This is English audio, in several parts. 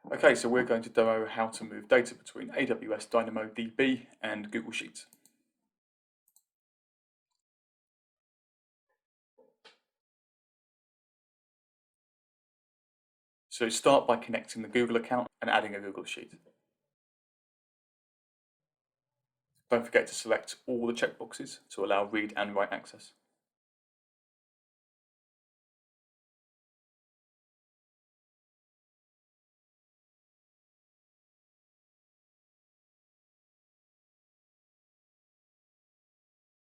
Okay, so we're going to demo how to move data between AWS DynamoDB and Google Sheets. So start by connecting the Google account and adding a Google Sheet. Don't forget to select all the checkboxes to allow read and write access.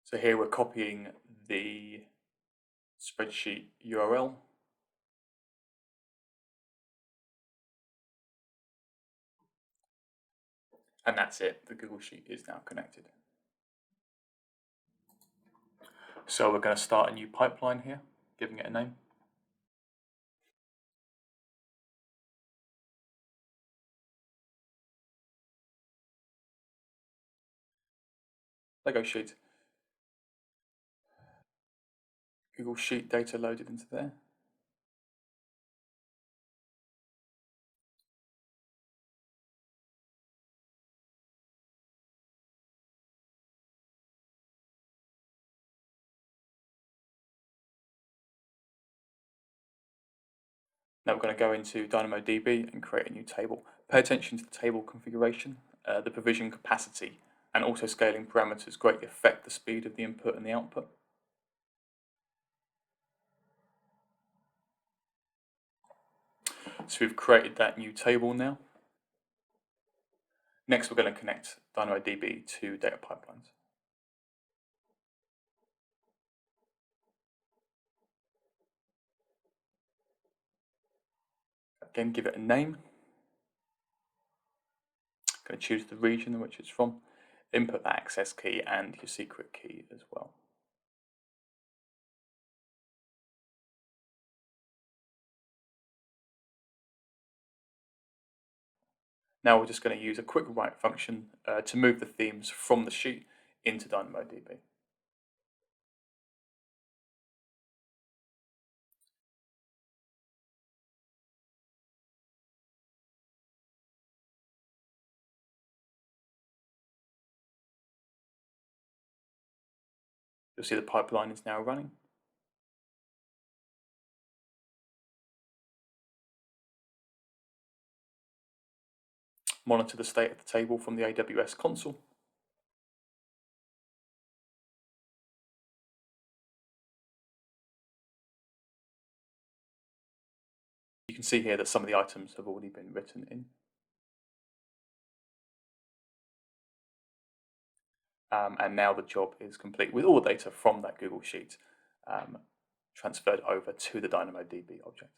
So here we're copying the spreadsheet URL. And that's it, the Google Sheet is now connected. So we're going to start a new pipeline here, giving it a name. Lego sheet. Google Sheet data loaded into there. Now we're going to go into DynamoDB and create a new table. Pay attention to the table configuration, the provision capacity, and auto scaling parameters greatly affect the speed of the input and the output. So we've created that new table now. Next, we're going to connect DynamoDB to data pipelines. Again, give it a name. I'm going to choose the region in which it's from. Input that access key and your secret key as well. Now we're just going to use a quick write function to move the themes from the sheet into DynamoDB. You'll see the pipeline is now running. Monitor the state of the table from the AWS console. You can see here that some of the items have already been written in. And now the job is complete with all the data from that Google Sheet transferred over to the DynamoDB object.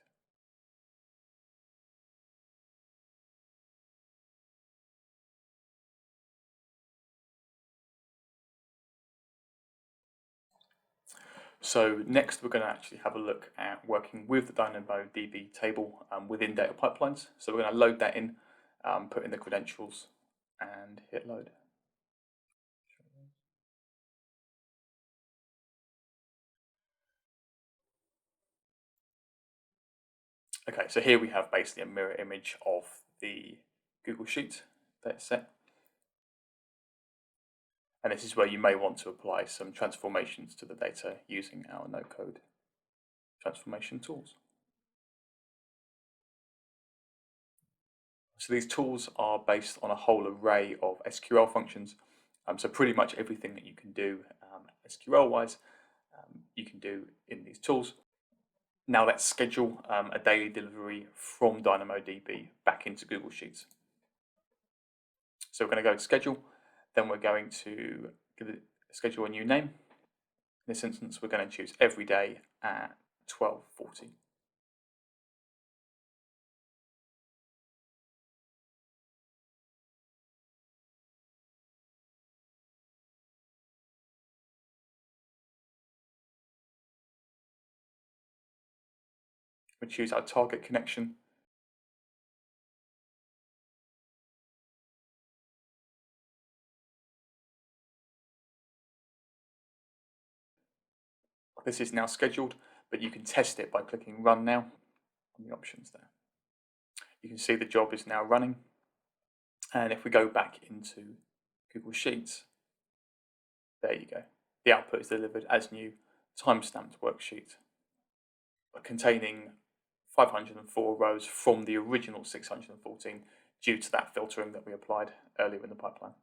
So next we're going to actually have a look at working with the DynamoDB table within data pipelines. So we're going to load that in, put in the credentials and hit load. Okay, so here we have basically a mirror image of the Google Sheet data set. And this is where you may want to apply some transformations to the data using our no-code transformation tools. So these tools are based on a whole array of SQL functions. So pretty much everything that you can do SQL-wise, you can do in these tools. Now let's schedule a daily delivery from DynamoDB back into Google Sheets. So we're going to go to schedule, then we're going to schedule a new name. In this instance, we're going to choose every day at 12:40. We choose our target connection. This is now scheduled, but you can test it by clicking Run Now on the options there. You can see the job is now running. And if we go back into Google Sheets, there you go. The output is delivered as new time-stamped worksheet containing 504 rows from the original 614 due to that filtering that we applied earlier in the pipeline.